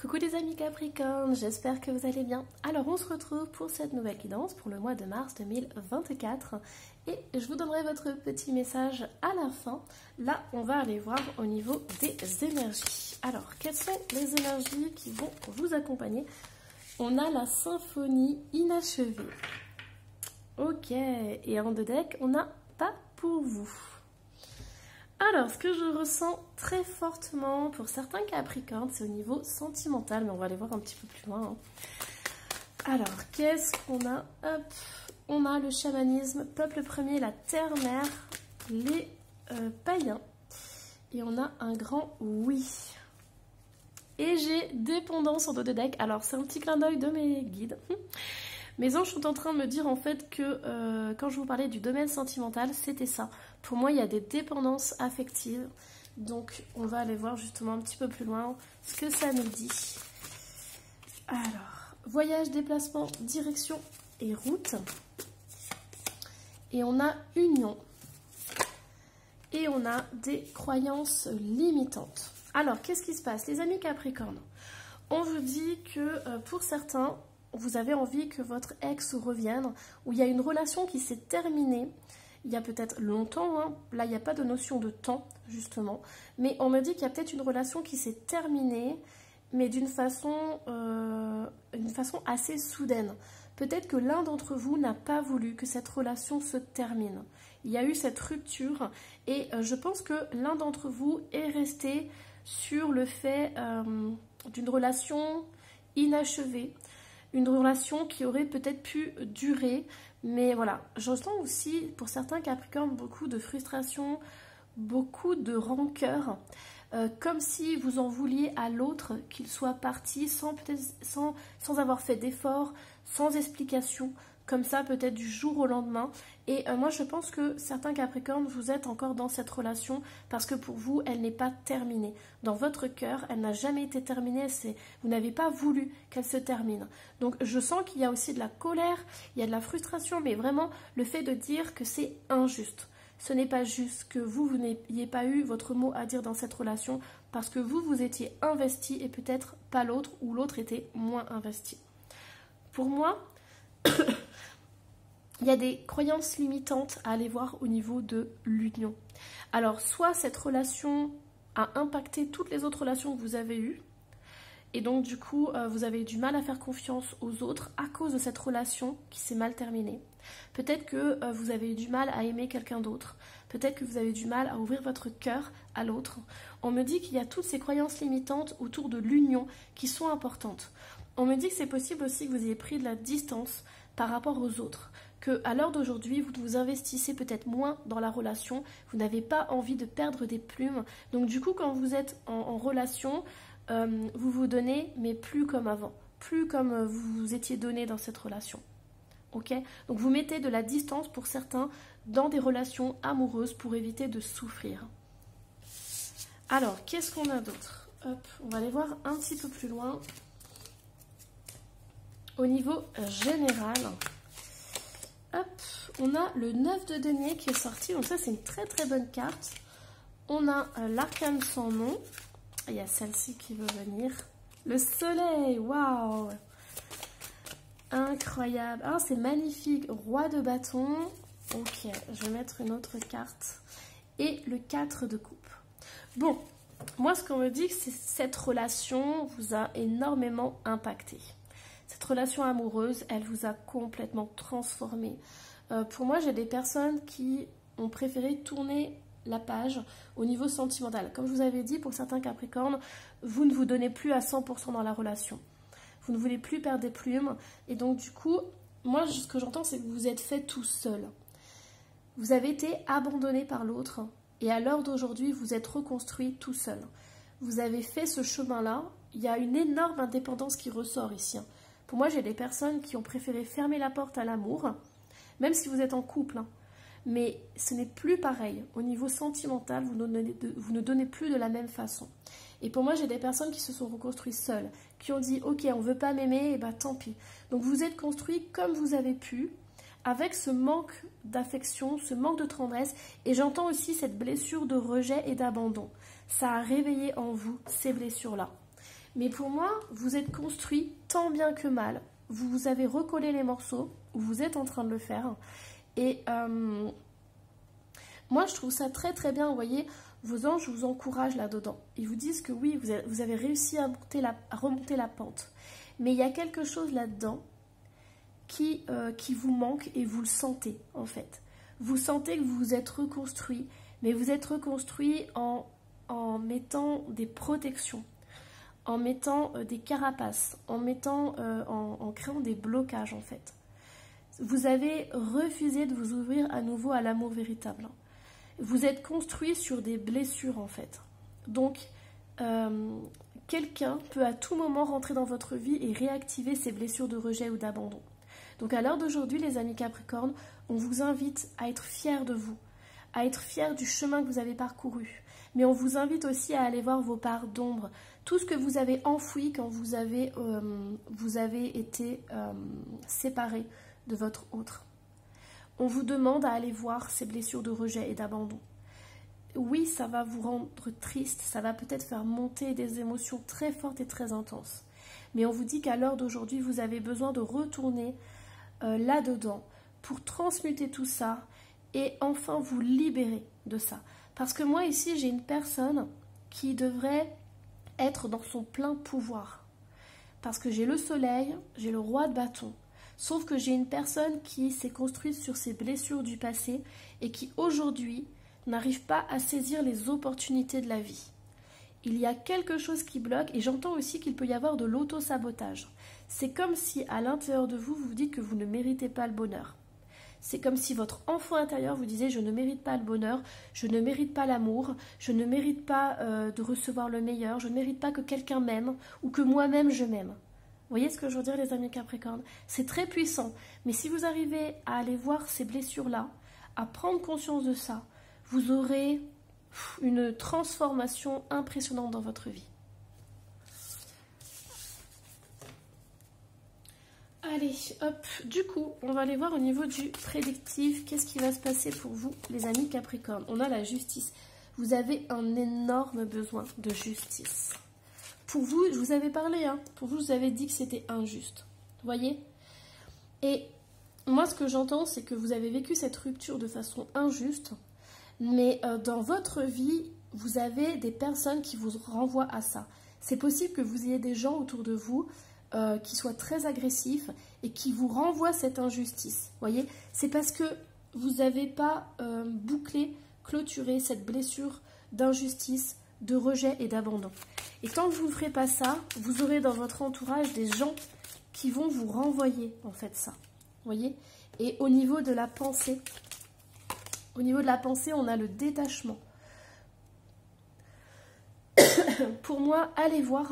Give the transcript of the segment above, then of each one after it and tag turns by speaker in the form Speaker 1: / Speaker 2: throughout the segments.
Speaker 1: Coucou les amis Capricorne, j'espère que vous allez bien. Alors on se retrouve pour cette nouvelle guidance pour le mois de mars 2024 et je vous donnerai votre petit message à la fin. Là on va aller voir au niveau des énergies. Alors quelles sont les énergies qui vont vous accompagner? On a la symphonie inachevée. Ok, et en deux decks on a pas pour vous. Alors, ce que je ressens très fortement pour certains Capricornes, c'est au niveau sentimental, mais on va aller voir un petit peu plus loin. Alors, qu'est-ce qu'on a? Hop, on a le chamanisme, peuple premier, la terre-mère, les païens, et on a un grand oui. Et j'ai dépendance en dos de deck. Alors, c'est un petit clin d'œil de mes guides. Mes anges sont en train de me dire en fait que quand je vous parlais du domaine sentimental, c'était ça. Pour moi, il y a des dépendances affectives. Donc, on va aller voir justement un petit peu plus loin ce que ça nous dit. Alors, voyage, déplacement, direction et route. Et on a union. Et on a des croyances limitantes. Alors, qu'est-ce qui se passe? Les amis Capricorne, on vous dit que pour certains, vous avez envie que votre ex revienne, ou il y a une relation qui s'est terminée, il y a peut-être longtemps, hein. Là il n'y a pas de notion de temps justement, mais on me dit qu'il y a peut-être une relation qui s'est terminée, mais d'une façon assez soudaine. Peut-être que l'un d'entre vous n'a pas voulu que cette relation se termine. Il y a eu cette rupture et je pense que l'un d'entre vous est resté sur le fait d'une relation inachevée, une relation qui aurait peut-être pu durer, mais voilà, j'entends aussi pour certains Capricornes beaucoup de frustration, beaucoup de rancœur, comme si vous en vouliez à l'autre qu'il soit parti sans avoir fait d'efforts, sans explication, comme ça peut-être du jour au lendemain. Et moi je pense que certains Capricornes, vous êtes encore dans cette relation parce que pour vous elle n'est pas terminée. Dans votre cœur elle n'a jamais été terminée, vous n'avez pas voulu qu'elle se termine. Donc je sens qu'il y a aussi de la colère, il y a de la frustration, mais vraiment le fait de dire que c'est injuste. Ce n'est pas juste que vous n'ayez pas eu votre mot à dire dans cette relation parce que vous étiez investi et peut-être pas l'autre ou l'autre était moins investi. Pour moi, il y a des croyances limitantes à aller voir au niveau de l'union. Alors, soit cette relation a impacté toutes les autres relations que vous avez eues, et donc du coup, vous avez eu du mal à faire confiance aux autres à cause de cette relation qui s'est mal terminée. Peut-être que vous avez eu du mal à aimer quelqu'un d'autre. Peut-être que vous avez eu du mal à ouvrir votre cœur à l'autre. On me dit qu'il y a toutes ces croyances limitantes autour de l'union qui sont importantes. On me dit que c'est possible aussi que vous ayez pris de la distance par rapport aux autres. Qu'à l'heure d'aujourd'hui, vous vous investissez peut-être moins dans la relation. Vous n'avez pas envie de perdre des plumes. Donc du coup, quand vous êtes en relation, vous vous donnez, mais plus comme avant. Plus comme vous vous étiez donné dans cette relation. Ok? Donc vous mettez de la distance pour certains dans des relations amoureuses pour éviter de souffrir. Alors, qu'est-ce qu'on a d'autre? Hop, on va aller voir un petit peu plus loin. Au niveau général, hop, on a le 9 de denier qui est sorti. Donc ça, c'est une très très bonne carte. On a l'arcane sans nom. Il y a celle-ci qui veut venir. Le soleil, waouh! Incroyable. Ah, c'est magnifique. Roi de bâton. Ok, je vais mettre une autre carte. Et le 4 de coupe. Bon, moi, ce qu'on me dit, c'est que cette relation vous a énormément impacté. Cette relation amoureuse, elle vous a complètement transformé. Pour moi, j'ai des personnes qui ont préféré tourner la page au niveau sentimental. Comme je vous avais dit, pour certains Capricornes, vous ne vous donnez plus à 100% dans la relation. Vous ne voulez plus perdre des plumes. Et donc, du coup, moi, ce que j'entends, c'est que vous vous êtes fait tout seul. Vous avez été abandonné par l'autre. Et à l'heure d'aujourd'hui, vous êtes reconstruit tout seul. Vous avez fait ce chemin-là. Il y a une énorme indépendance qui ressort ici. Pour moi, j'ai des personnes qui ont préféré fermer la porte à l'amour, même si vous êtes en couple. Mais ce n'est plus pareil. Au niveau sentimental, vous ne donnez plus de la même façon. Et pour moi, j'ai des personnes qui se sont reconstruites seules, qui ont dit « Ok, on ne veut pas m'aimer, et bah tant pis ». Donc vous êtes construits comme vous avez pu, avec ce manque d'affection, ce manque de tendresse. Et j'entends aussi cette blessure de rejet et d'abandon. Ça a réveillé en vous ces blessures-là. Mais pour moi, vous êtes construit tant bien que mal. Vous avez recollé les morceaux, ou vous êtes en train de le faire. Et moi, je trouve ça très très bien. Vous voyez, vos anges vous encouragent là-dedans. Ils vous disent que oui, vous avez réussi à remonter la pente. Mais il y a quelque chose là-dedans qui vous manque et vous le sentez en fait. Vous sentez que vous vous êtes reconstruit, mais vous êtes reconstruit en mettant des protections, en mettant des carapaces, en créant des blocages en fait. Vous avez refusé de vous ouvrir à nouveau à l'amour véritable. Vous êtes construit sur des blessures en fait. Donc, quelqu'un peut à tout moment rentrer dans votre vie et réactiver ces blessures de rejet ou d'abandon. Donc à l'heure d'aujourd'hui, les amis Capricorne, on vous invite à être fiers de vous, à être fiers du chemin que vous avez parcouru. Mais on vous invite aussi à aller voir vos parts d'ombre, tout ce que vous avez enfoui quand vous avez été séparés de votre autre. On vous demande à aller voir ces blessures de rejet et d'abandon. Oui, ça va vous rendre triste, ça va peut-être faire monter des émotions très fortes et très intenses. Mais on vous dit qu'à l'heure d'aujourd'hui, vous avez besoin de retourner là-dedans pour transmuter tout ça et enfin vous libérer de ça. Parce que moi ici, j'ai une personne qui devrait être dans son plein pouvoir. Parce que j'ai le soleil, j'ai le roi de bâton. Sauf que j'ai une personne qui s'est construite sur ses blessures du passé et qui aujourd'hui n'arrive pas à saisir les opportunités de la vie. Il y a quelque chose qui bloque et j'entends aussi qu'il peut y avoir de l'auto-sabotage. C'est comme si à l'intérieur de vous, vous vous dites que vous ne méritez pas le bonheur. C'est comme si votre enfant intérieur vous disait « je ne mérite pas le bonheur, je ne mérite pas l'amour, je ne mérite pas de recevoir le meilleur, je ne mérite pas que quelqu'un m'aime ou que moi-même je m'aime ». Vous voyez ce que je veux dire les amis Capricorne? C'est très puissant, mais si vous arrivez à aller voir ces blessures-là, à prendre conscience de ça, vous aurez une transformation impressionnante dans votre vie. Allez, hop, du coup, on va aller voir au niveau du prédictif. Qu'est-ce qui va se passer pour vous, les amis Capricorne? On a la justice. Vous avez un énorme besoin de justice. Pour vous, je vous avais parlé, hein, pour vous, je vous avais dit que c'était injuste. Vous voyez? Et moi, ce que j'entends, c'est que vous avez vécu cette rupture de façon injuste, mais dans votre vie, vous avez des personnes qui vous renvoient à ça. C'est possible que vous ayez des gens autour de vous qui soient très agressifs et qui vous renvoient cette injustice. Vous voyez? C'est parce que vous n'avez pas bouclé, clôturé cette blessure d'injustice, de rejet et d'abandon. Et tant que vous ne ferez pas ça, vous aurez dans votre entourage des gens qui vont vous renvoyer en fait ça. Vous voyez? Et au niveau de la pensée, on a le détachement. Pour moi, allez voir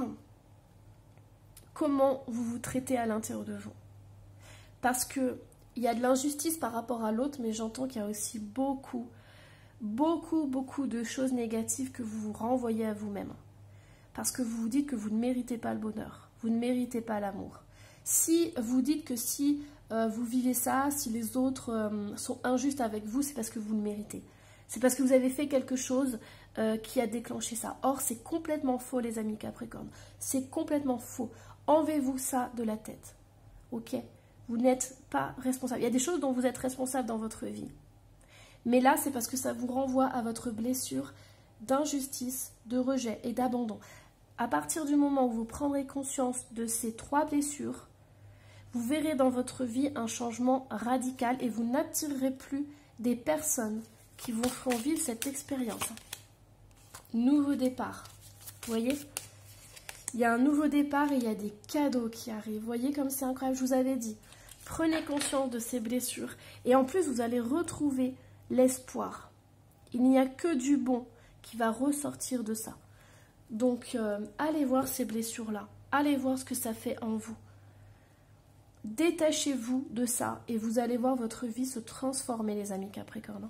Speaker 1: comment vous vous traitez à l'intérieur de vous. Parce qu'il y a de l'injustice par rapport à l'autre, mais j'entends qu'il y a aussi beaucoup de choses négatives que vous vous renvoyez à vous-même. Parce que vous vous dites que vous ne méritez pas le bonheur, vous ne méritez pas l'amour. Si vous dites que si vous vivez ça, si les autres sont injustes avec vous, c'est parce que vous le méritez. C'est parce que vous avez fait quelque chose qui a déclenché ça. Or, c'est complètement faux, les amis Capricorne. C'est complètement faux. Enlevez-vous ça de la tête. Ok? Vous n'êtes pas responsable. Il y a des choses dont vous êtes responsable dans votre vie. Mais là, c'est parce que ça vous renvoie à votre blessure d'injustice, de rejet et d'abandon. À partir du moment où vous prendrez conscience de ces trois blessures, vous verrez dans votre vie un changement radical et vous n'attirerez plus des personnes qui vous feront vivre cette expérience. Nouveau départ. Vous voyez? Il y a un nouveau départ et il y a des cadeaux qui arrivent. Vous voyez comme c'est incroyable, je vous avais dit. Prenez conscience de ces blessures et en plus vous allez retrouver l'espoir. Il n'y a que du bon qui va ressortir de ça. Donc, allez voir ces blessures-là. Allez voir ce que ça fait en vous. Détachez-vous de ça et vous allez voir votre vie se transformer, les amis Capricorne.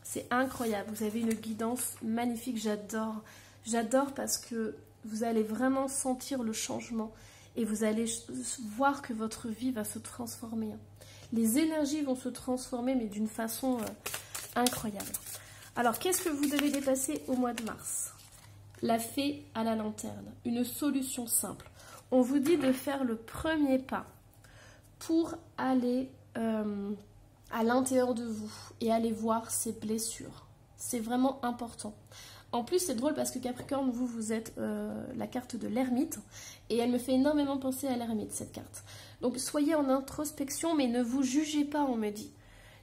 Speaker 1: C'est incroyable. Vous avez une guidance magnifique. J'adore. J'adore parce que vous allez vraiment sentir le changement et vous allez voir que votre vie va se transformer. Les énergies vont se transformer, mais d'une façon incroyable. Alors, qu'est-ce que vous devez dépasser au mois de mars? la fée à la lanterne, une solution simple. On vous dit de faire le premier pas pour aller à l'intérieur de vous et aller voir ces blessures. C'est vraiment important. En plus, c'est drôle parce que Capricorne, vous êtes la carte de l'ermite et elle me fait énormément penser à l'ermite, cette carte. Donc, soyez en introspection, mais ne vous jugez pas, on me dit.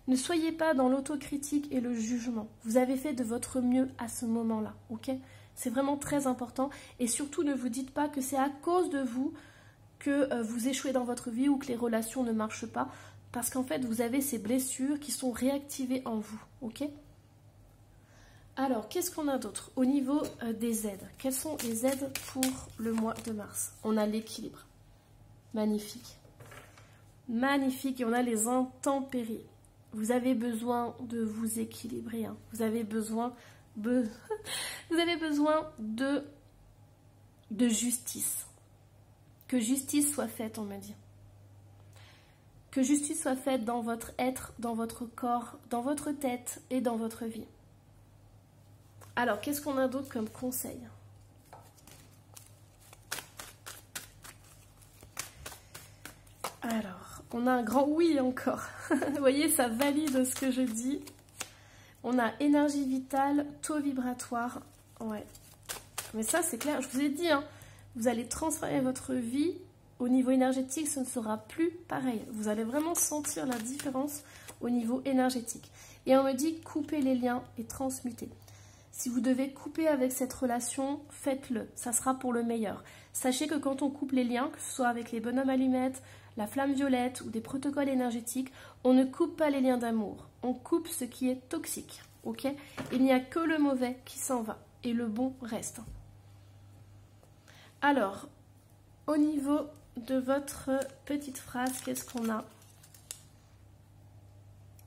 Speaker 1: Ne soyez pas dans l'autocritique et le jugement. Vous avez fait de votre mieux à ce moment-là, ok? C'est vraiment très important. Et surtout, ne vous dites pas que c'est à cause de vous que vous échouez dans votre vie ou que les relations ne marchent pas. Parce qu'en fait, vous avez ces blessures qui sont réactivées en vous, ok? Alors, qu'est-ce qu'on a d'autre au niveau des aides? Quelles sont les aides pour le mois de mars? On a l'équilibre. Magnifique. Magnifique. Et on a les intempéries. Vous avez besoin de vous équilibrer. Hein. Vous avez besoin de justice. Que justice soit faite, on me dit. Que justice soit faite dans votre être, dans votre corps, dans votre tête et dans votre vie. Alors, qu'est-ce qu'on a d'autre comme conseil? Alors, on a un grand oui encore. Vous voyez, ça valide ce que je dis. On a énergie vitale, taux vibratoire. Ouais. Mais ça, c'est clair. Je vous ai dit, hein, vous allez transformer votre vie. Au niveau énergétique, ce ne sera plus pareil. Vous allez vraiment sentir la différence au niveau énergétique. Et on me dit couper les liens et transmuter. Si vous devez couper avec cette relation, faites-le. Ça sera pour le meilleur. Sachez que quand on coupe les liens, que ce soit avec les bonhommes allumettes, la flamme violette ou des protocoles énergétiques, on ne coupe pas les liens d'amour. On coupe ce qui est toxique. Ok? Il n'y a que le mauvais qui s'en va et le bon reste. Alors, au niveau de votre petite phrase, qu'est-ce qu'on a?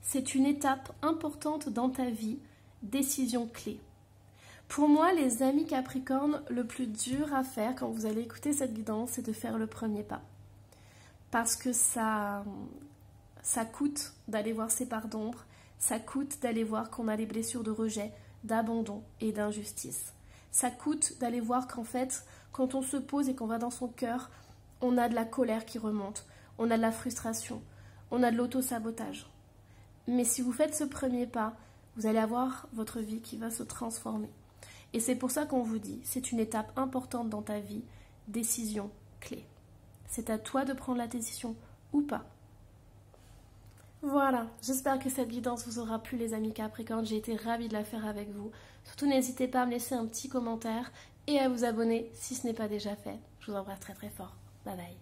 Speaker 1: C'est une étape importante dans ta vie, décision clé. Pour moi, les amis Capricorne, le plus dur à faire quand vous allez écouter cette guidance, c'est de faire le premier pas. Parce que ça coûte d'aller voir ses parts d'ombre, ça coûte d'aller voir qu'on a les blessures de rejet, d'abandon et d'injustice. Ça coûte d'aller voir qu'en fait, quand on se pose et qu'on va dans son cœur, on a de la colère qui remonte, on a de la frustration, on a de l'auto-sabotage. Mais si vous faites ce premier pas, vous allez avoir votre vie qui va se transformer. Et c'est pour ça qu'on vous dit, c'est une étape importante dans ta vie, décision clé. C'est à toi de prendre la décision ou pas. Voilà, j'espère que cette guidance vous aura plu les amis Capricorne, j'ai été ravie de la faire avec vous. Surtout n'hésitez pas à me laisser un petit commentaire et à vous abonner si ce n'est pas déjà fait. Je vous embrasse très très fort. Bye bye.